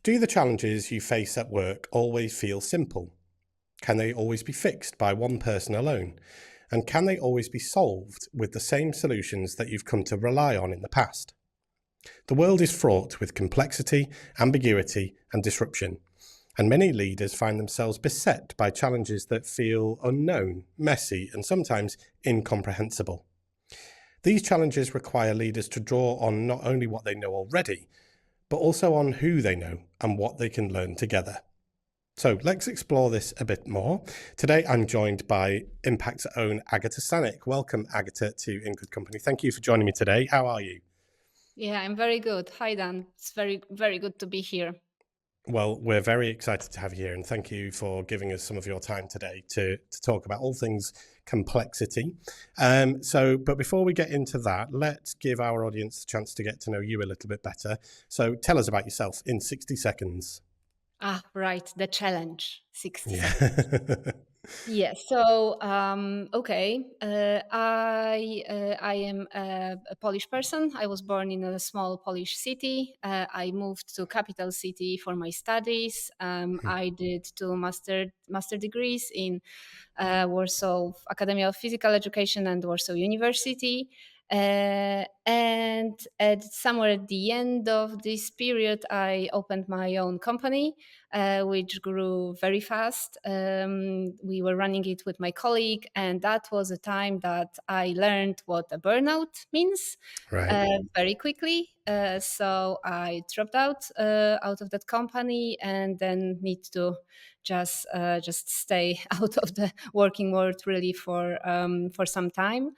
Do the challenges you face at work always feel simple? Can they always be fixed by one person alone? And can they always be solved with the same solutions that you've come to rely on in the past? The world is fraught with complexity, ambiguity, and disruption, and many leaders find themselves beset by challenges that feel unknown, messy, and sometimes incomprehensible. These challenges require leaders to draw on not only what they know already, but also on who they know and what they can learn together. So let's explore this a bit more. Today, I'm joined by Impact's own Agata Stanik. Welcome, Agata, to In Good Company. Thank you for joining me today. How are you? Yeah, I'm very good. Hi, Dan. It's very good to be here. Well, we're very excited to have you here, and thank you for giving us some of your time today to talk about all things complexity. But before we get into that, let's give our audience a chance to get to know you a little bit better. So tell us about yourself in 60 seconds. Right, the challenge, 60 seconds. Yeah. Yeah, so okay, I am a Polish person. I was born in a small Polish city. I moved to capital city for my studies. I did two master degrees in Warsaw Academy of Physical Education and Warsaw University. And at somewhere at the end of this period, I opened my own company, which grew very fast. We were running it with my colleague, and that was a time that I learned what a burnout means Right. very quickly. So I dropped out of that company, and then need to just stay out of the working world really for some time.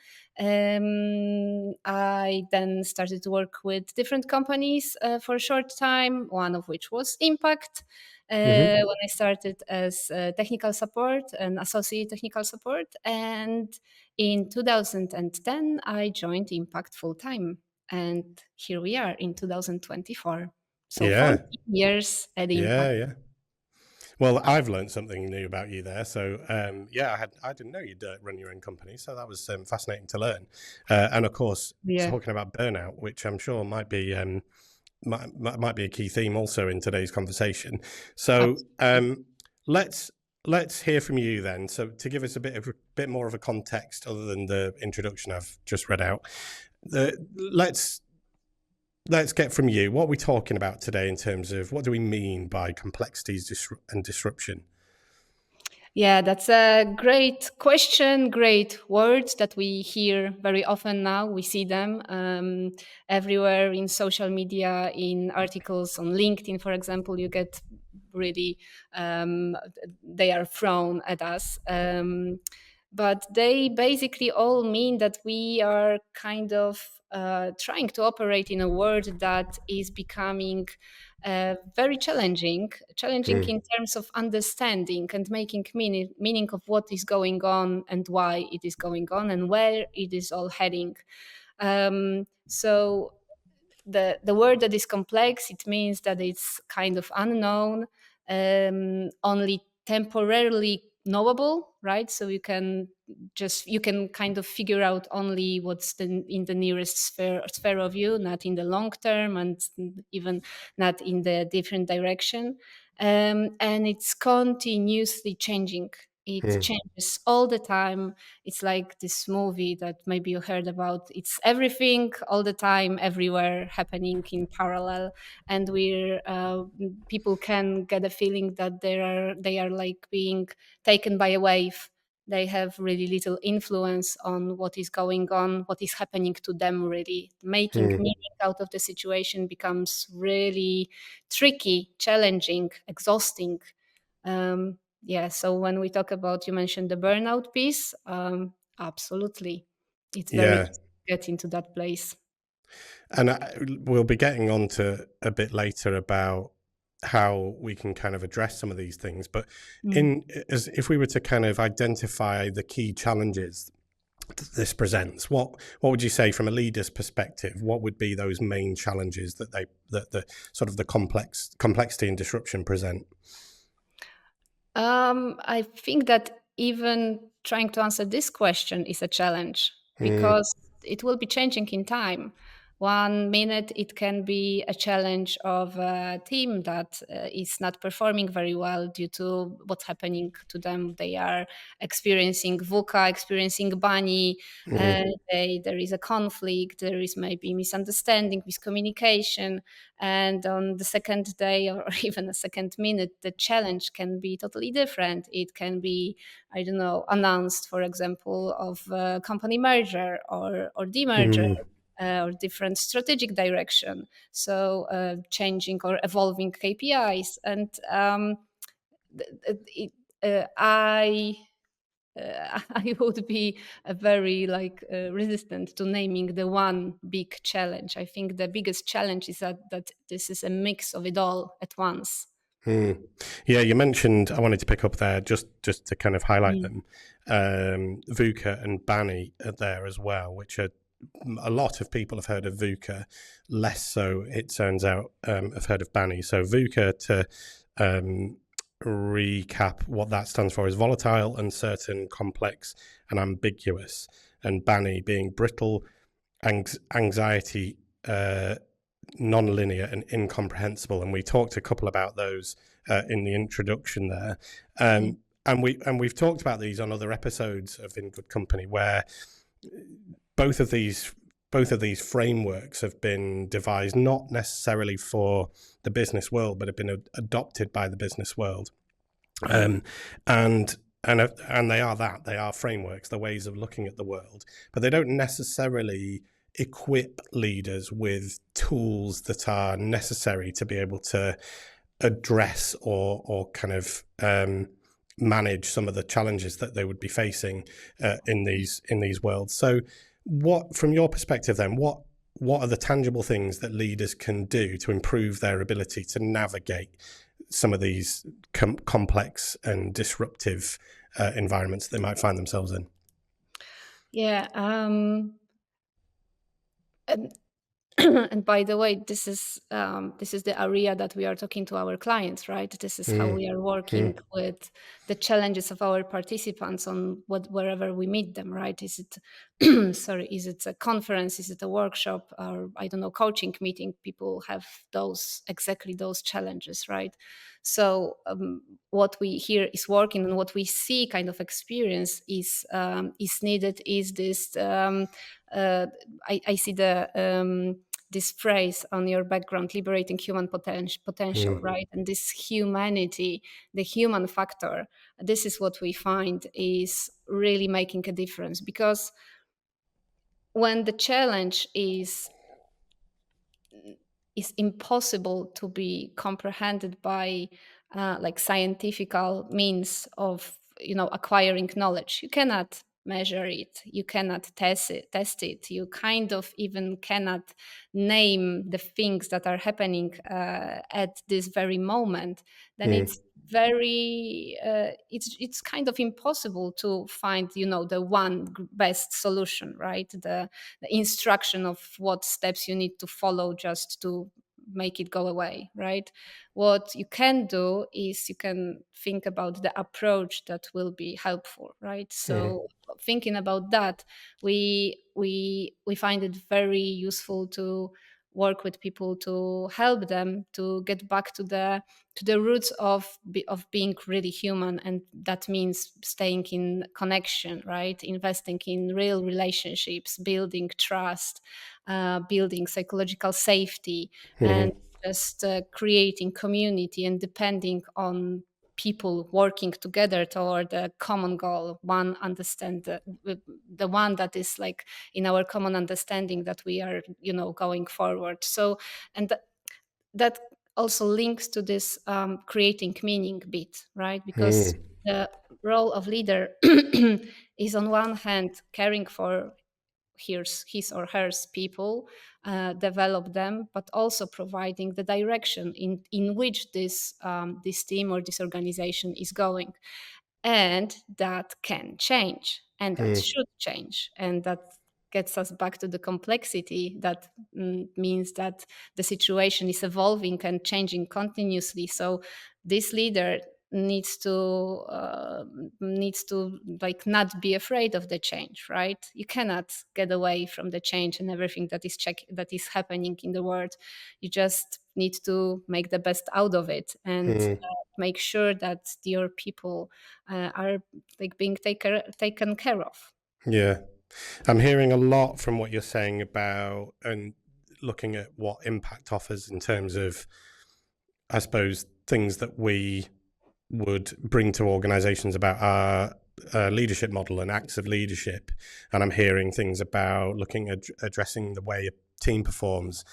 I then started to work with different companies for a short time, one of which was Impact. Hmm. When I started as technical support and associate technical support, and in 2010 I joined Impact full time, and here we are in 2024. So Yeah. 14 years at Yeah. Impact. Yeah. Well, I've learned something new about you there. So, yeah, I didn't know you'd run your own company. So that was fascinating to learn. And of course, Yeah. talking about burnout, which I'm sure might be a key theme also in today's conversation. So, Absolutely. let's let's hear from you then. So, to give us a bit more of a context other than the introduction I've just read out, the, let's let's get from you what we're talking about today in terms of what do we mean by complexities and disruption. Yeah, that's a great question, great words that we hear very often now. We see them everywhere in social media, in articles on LinkedIn, for example. You get really, um, they are thrown at us. But they basically all mean that we are kind of trying to operate in a world that is becoming very challenging Mm, in terms of understanding and making meaning of what is going on and why it is going on and where it is all heading. So the word that is complex, it means that it's kind of unknown, only temporarily knowable, right? So you can kind of figure out only what's in the nearest sphere of you, not in the long term, and even not in the different direction. And it's continuously changing. It mm. changes all the time. It's like this movie that maybe you heard about. It's everything all the time, everywhere, happening in parallel, and we're people can get a feeling that they are like being taken by a wave. They have really little influence on what is going on, what is happening to them. Really, making Mm. meaning out of the situation becomes really tricky, challenging, exhausting. Yeah, so when we talk about, you mentioned the burnout piece, absolutely. It's very easy Yeah, to get into that place. and we'll be getting on to a bit later about how we can kind of address some of these things. But Mm. in as if we were to kind of identify the key challenges that this presents, what would you say from a leader's perspective? What would be those main challenges that the sort of the complexity and disruption present? I think that even trying to answer this question is a challenge Mm, because it will be changing in time. One minute it can be a challenge of a team that is not performing very well due to what's happening to them. They are experiencing VUCA, experiencing bunny. Mm, There is a conflict. There is maybe misunderstanding, miscommunication, and on the second day or even a second minute, the challenge can be totally different. It can be, I don't know, announced, for example, of a company merger or demerger, mm, or different strategic direction. So changing or evolving KPIs. And it, I I would be a very resistant to naming the one big challenge. I think the biggest challenge is that this is a mix of it all at once. mm. Yeah, you mentioned, I wanted to pick up there just to kind of highlight Mm. them. VUCA and BANI are there as well, which are a lot of people have heard of VUCA, less so, it turns out, have heard of BANI. So VUCA, to recap what that stands for, is volatile, uncertain, complex, and ambiguous. And BANI being brittle, anxiety, non-linear, and incomprehensible. And we talked a couple about those in the introduction there. Mm. And we've talked about these on other episodes of In Good Company, where both of these frameworks have been devised not necessarily for the business world, but have been adopted by the business world. Mm. And they are frameworks, the ways of looking at the world, but they don't necessarily equip leaders with tools that are necessary to be able to address or kind of manage some of the challenges that they would be facing in these worlds. So, what, from your perspective, then, what are the tangible things that leaders can do to improve their ability to navigate some of these complex and disruptive environments they might find themselves in? Yeah. And and by the way, this is the area that we are talking to our clients, right? This is how Mm, we are working mm, with the challenges of our participants on wherever we meet them, right? Is it sorry, is it a conference? Is it a workshop? Or I don't know, coaching meeting? People have exactly those challenges, right? So what we hear is working, and what we see kind of experience is needed. Is this? Uh, I see the this phrase on your background, liberating human potential, mm, right? And this humanity, the human factor, this is what we find is really making a difference. Because when the challenge is impossible to be comprehended by scientific means of acquiring knowledge, you cannot measure it, you cannot test it, you kind of even cannot name the things that are happening at this very moment, then mm, it's kind of impossible to find the one best solution, right? The instruction of what steps you need to follow just to make it go away, right? What you can do is you can think about the approach that will be helpful, right? mm, So thinking about that, we find it very useful to work with people to help them to get back to the roots of being really human, and that means staying in connection, right? Investing in real relationships, building trust, building psychological safety, and mm, just creating community and depending on people working together toward a common goal, one understand the one that is like in our common understanding that we are going forward. So and that also links to this creating meaning bit, right? Because mm, the role of leader is on one hand caring for his or her people, develop them, but also providing the direction in which this team or this organization is going. And that can change, and that mm, should change, and that gets us back to the complexity that means that the situation is evolving and changing continuously. So this leader needs to like not be afraid of the change, right? You cannot get away from the change and everything that is happening in the world. You just need to make the best out of it, and Mm, make sure that your people are like being taken care of. yeah. I'm hearing a lot from what you're saying about and looking at what impact offers in terms of, I suppose, things that we would bring to organizations about our leadership model and acts of leadership. And I'm hearing things about looking at addressing the way a team performs,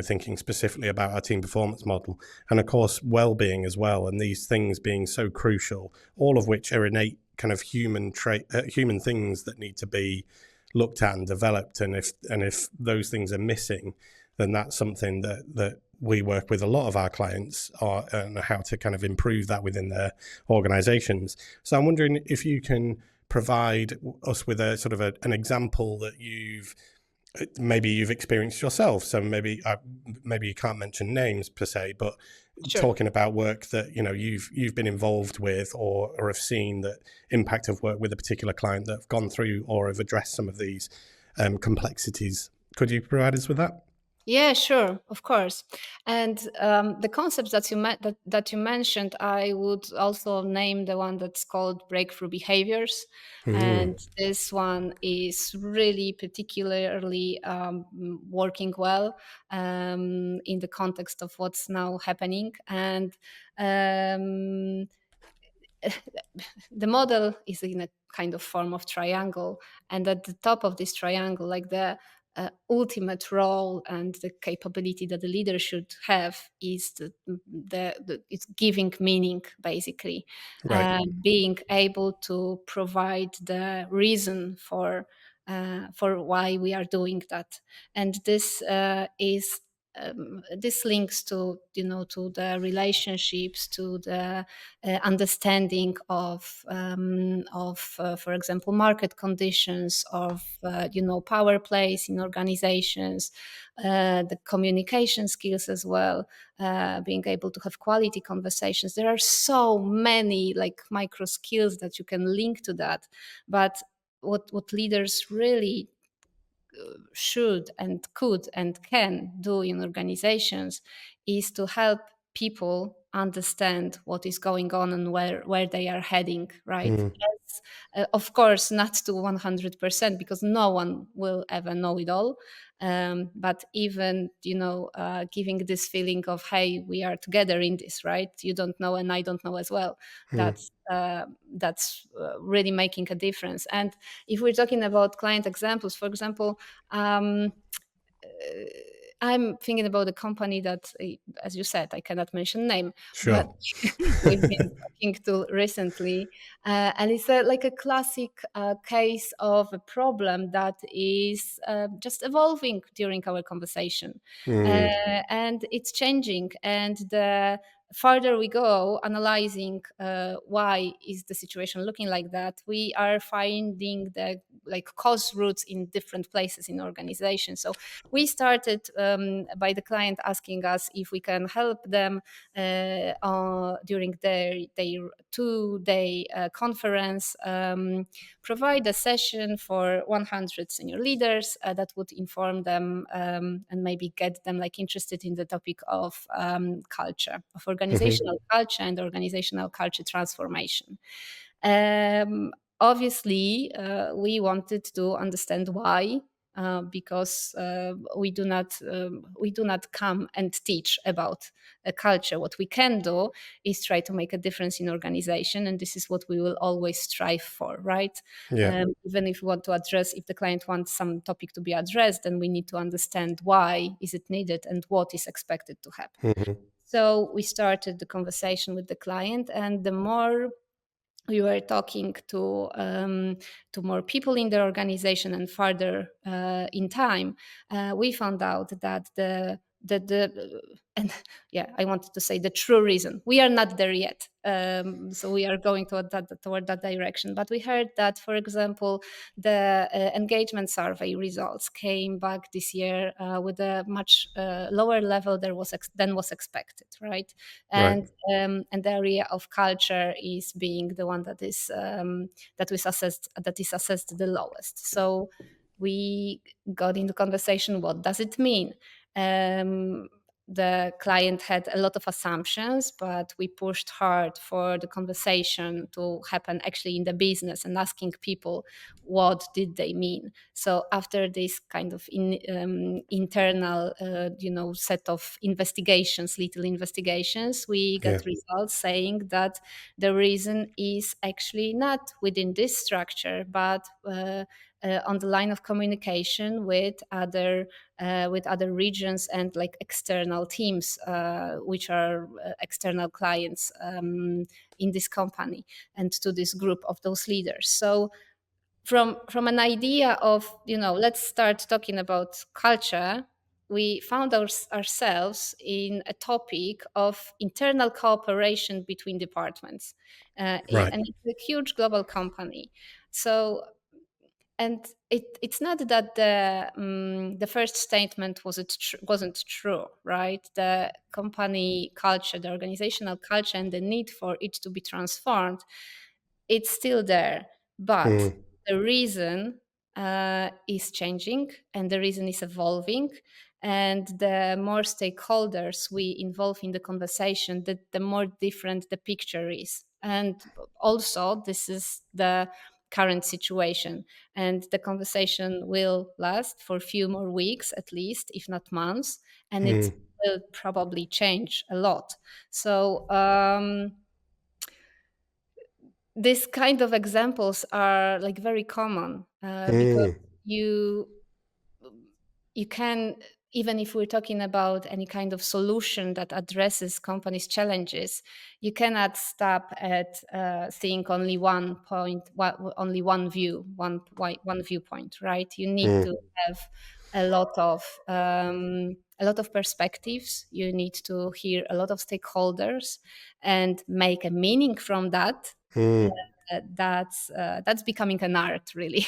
thinking specifically about our team performance model. And of course, well-being as well. And these things being so crucial, all of which are innate kind of human things that need to be looked at and developed. And if those things are missing, then that's something that we work with a lot of our clients on how to kind of improve that within their organizations. So I'm wondering if you can provide us with a sort of an example that you've experienced yourself. So maybe you can't mention names per se, but Sure. talking about work that you've been involved with or have seen that impact of work with a particular client that have gone through or have addressed some of these complexities. Could you provide us with that? Yeah, sure, of course. And the concepts that you mentioned, I would also name the one that's called breakthrough behaviors. Mm, And this one is really particularly working well in the context of what's now happening. And um, the model is in a kind of form of triangle, and at the top of this triangle, like the ultimate role and the capability that the leader should have is it's giving meaning, basically, right. being able to provide the reason for why we are doing that. And this links to to the relationships, to the understanding of for example, market conditions, of power plays in organizations, the communication skills as well, being able to have quality conversations. There are so many like micro skills that you can link to that, but what leaders really should and could and can do in organizations is to help people understand what is going on and where they are heading, right? Mm, Yes, of course, not to 100%, because no one will ever know it all. But even, giving this feeling of, hey, we are together in this, right? You don't know and I don't know as well. mm, That's really making a difference. And if we're talking about client examples, for example, um, uh, I'm thinking about a company that, as you said, I cannot mention name, but sure. we've been talking to recently, and it's like a classic case of a problem that is just evolving during our conversation, uh, Mm, and it's changing. And the further we go analyzing why is the situation looking like that, we are finding the like cause roots in different places in organization. So we started by the client asking us if we can help them during their 2-day conference, provide a session for 100 senior leaders that would inform them and maybe get them like interested in the topic of culture, of mhm, organizational culture and organizational culture transformation. Um, Obviously, we wanted to understand why, because we do not come and teach about a culture. What we can do is try to make a difference in organization, and this is what we will always strive for, right? yeah. Even if we want to address, if the client wants some topic to be addressed, then we need to understand why is it needed and what is expected to happen. Mhm, So we started the conversation with the client, and the more we were talking to more people in the organization and further in time, we found out that the and yeah, I wanted to say the true reason. We are not there yet, so we are going toward that direction. But we heard that, for example, the engagement survey results came back this year with a much lower level than was expected, right? Right. And the area of culture is being the one that is assessed the lowest. So we got into conversation. What does it mean? The client had a lot of assumptions, but we pushed hard for the conversation to happen actually in the business and asking people what did they mean. So after this kind of internal, set of little investigations, we Yeah. got results saying that the reason is actually not within this structure, but on the line of communication with other regions and like external teams, which are external clients in this company and to this group of those leaders. So from an idea of, let's start talking about culture, we found ourselves in a topic of internal cooperation between departments, Right. and it's a huge global company. So, and it's not that the first statement wasn't true, right? The company culture, the organizational culture, and the need for it to be transformed, it's still there, but Mm, the reason is changing, and the reason is evolving. And the more stakeholders we involve in the conversation, the more different the picture is. And also, this is the current situation, and the conversation will last for a few more weeks at least, if not months, and it mm, will probably change a lot. So these kind of examples are like very common, because mm, you you can, even if we're talking about any kind of solution that addresses companies' challenges, you cannot stop at seeing only one point, only one view, one viewpoint, right? You need mm, to have a lot of perspectives. You need to hear a lot of stakeholders and make a meaning from that. mm. That's becoming an art, really.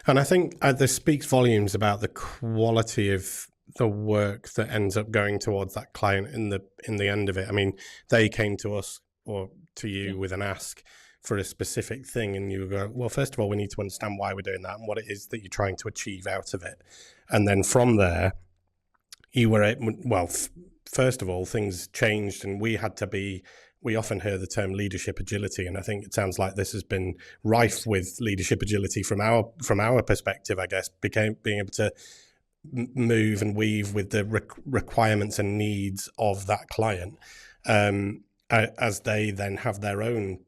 And I think this speaks volumes about the quality of the work that ends up going towards that client in the end of it. I mean, they came to us or to Yeah. you with an ask for a specific thing, and you go, well, first of all, we need to understand why we're doing that and what it is that you're trying to achieve out of it. And then from there, you were first of all, things changed, and we often hear the term leadership agility, and I think it sounds like this has been rife with leadership agility from our perspective, I guess, being able to move and weave with the requirements and needs of that client, as they then have their own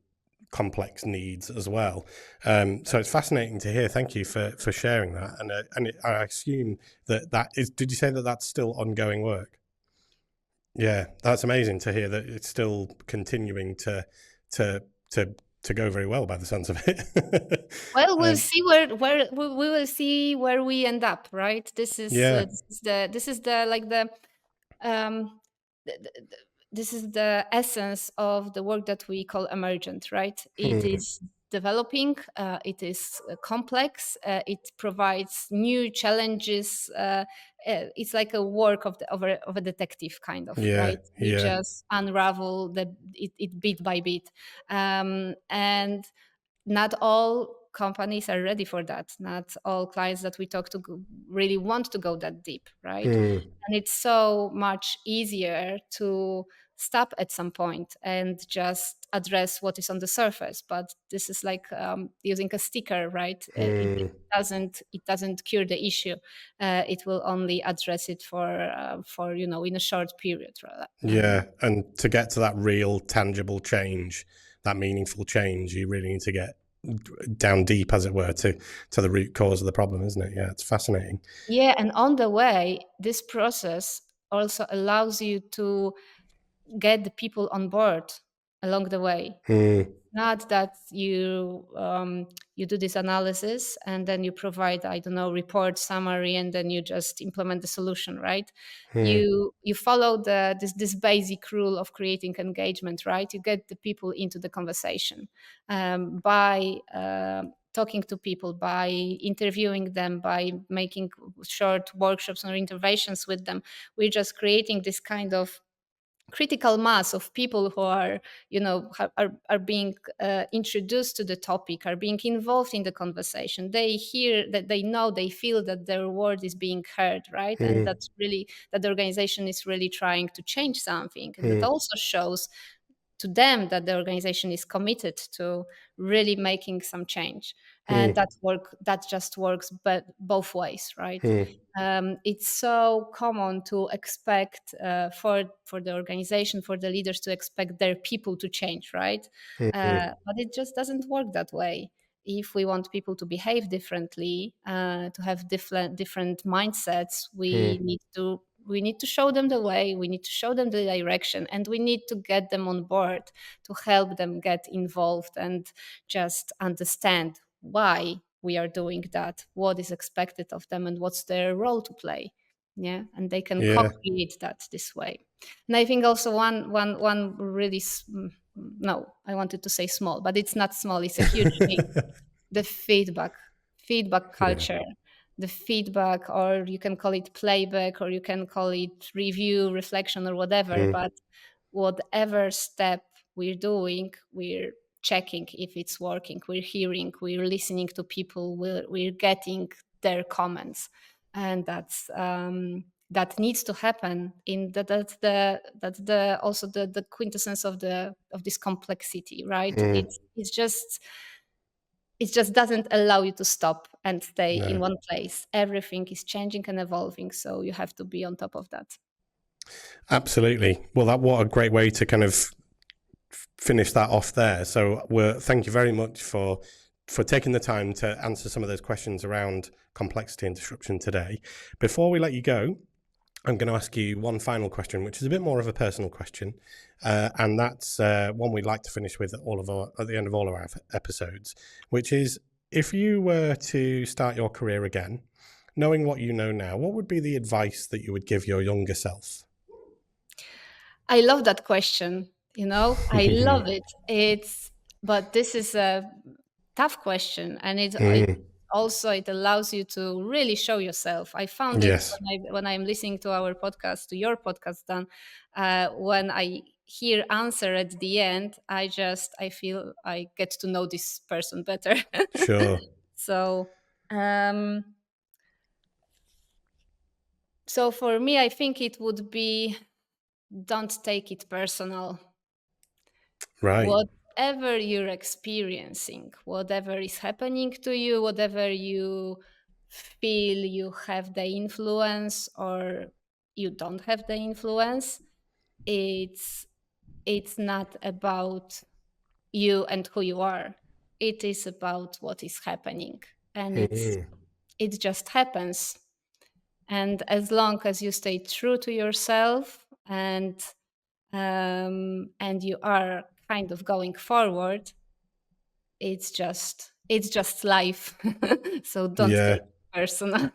complex needs as well. So it's fascinating to hear. Thank you for sharing that. And I assume that is. Did you say that that's still ongoing work? Yeah, that's amazing to hear that it's still continuing to to to go very well by the sounds of it. Well, we'll um, see where we will see where we end up, right? yeah. This is the like the um th- th- th- this is the essence of the work that we call emergent, right? It Mm, is developing, it is complex, it provides new challenges. It's like a work of a detective, kind of, yeah. right? You Yeah. just unravel it bit by bit, and not all companies are ready for that. Not all clients that we talk to really want to go that deep, right? Mm, And it's so much easier to stop at some point and just address what is on the surface. But this is like using a sticker, right? mm. It doesn't cure the issue. It will only address it for in a short period. Yeah, and to get to that real tangible change, that meaningful change, you really need to get down deep, as it were, to the root cause of the problem, isn't it? Yeah, it's fascinating. Yeah, and on the way, this process also allows you to get the people on board along the way. Mm. not that you do this analysis and then you provide, I don't know, report summary, and then you just implement the solution, right? Mm, You follow this basic rule of creating engagement, right? You get the people into the conversation by talking to people, by interviewing them, by making short workshops or interventions with them. We're just creating this kind of critical mass of people who are, are being introduced to the topic, are being involved in the conversation. They hear that, they know, they feel that their word is being heard, right? And mm, that's really, that the organization is really trying to change something. And that mm, also shows to them that the organization is committed to really making some change. And mm, that just works, but both ways, right? mm, It's so common to expect for the organization, for the leaders to expect their people to change, right? mm, But it just doesn't work that way. If we want people to behave differently, to have different mindsets, mm, we need to show them the way, we need to show them the direction, and we need to get them on board, to help them get involved and just understand why we are doing that, what is expected of them, and what's their role to play. Yeah, and they can yeah. co-create that this way. And I think also one really no, I wanted to say small, but it's not small, it's a huge thing: the feedback Yeah. culture. The feedback, or you can call it playback, or you can call it review, reflection, or whatever, Mm, but whatever step we're doing, we're checking if it's working, we're hearing, we're listening to people, we're getting their comments. And that needs to happen. In that's the also the quintessence of this complexity, right? mm, It just doesn't allow you to stop and stay in no. one place. Everything is changing and evolving, so you have to be on top of that. Absolutely. Well, what a great way to kind of finish that off there. So thank you very much for taking the time to answer some of those questions around complexity and disruption today. Before we let you go, I'm going to ask you one final question, which is a bit more of a personal question, and that's one we'd like to finish with at the end of all of our episodes, which is, if you were to start your career again, knowing what you know now, what would be the advice that you would give your younger self? I love that question. I love it. But this is a tough question, and Mm, it allows you to really show yourself. I found it yes, when I'm listening to our podcast, to your podcast, Dan. When I hear answer at the end, I feel I get to know this person better. sure. So, um, so for me, I think it would be, don't take it personal. Right. Whatever you're experiencing, whatever is happening to you, whatever you feel you have the influence or you don't have the influence, it's it's not about you and who you are. It is about what is happening, and Mm, it just happens. And as long as you stay true to yourself, and you are kind of going forward, it's just life. So don't yeah. take it personal.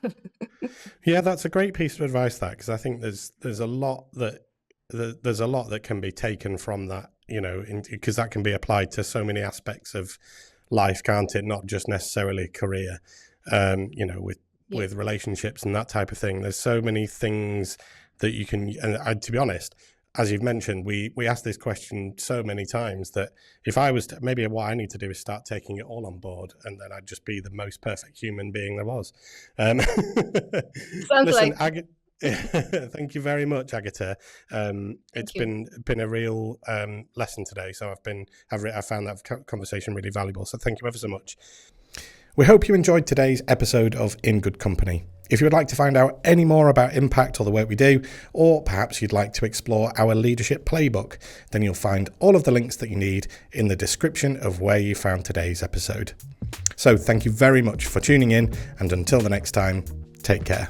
Yeah, that's a great piece of advice, that, because I think there's a lot there's a lot that can be taken from that, because that can be applied to so many aspects of life, can't it? Not just necessarily career, with Yeah. relationships and that type of thing. There's so many things that you can, and to be honest, as you've mentioned, we asked this question so many times that if I was maybe what I need to do is start taking it all on board, and then I'd just be the most perfect human being there was. Um, Sounds listen, like. thank you very much, Agata. It's Thank you. been a real lesson today. So I found that conversation really valuable. So thank you ever so much. We hope you enjoyed today's episode of In Good Company. If you would like to find out any more about Impact or the work we do, or perhaps you'd like to explore our leadership playbook, then you'll find all of the links that you need in the description of where you found today's episode. So thank you very much for tuning in, and until the next time, take care.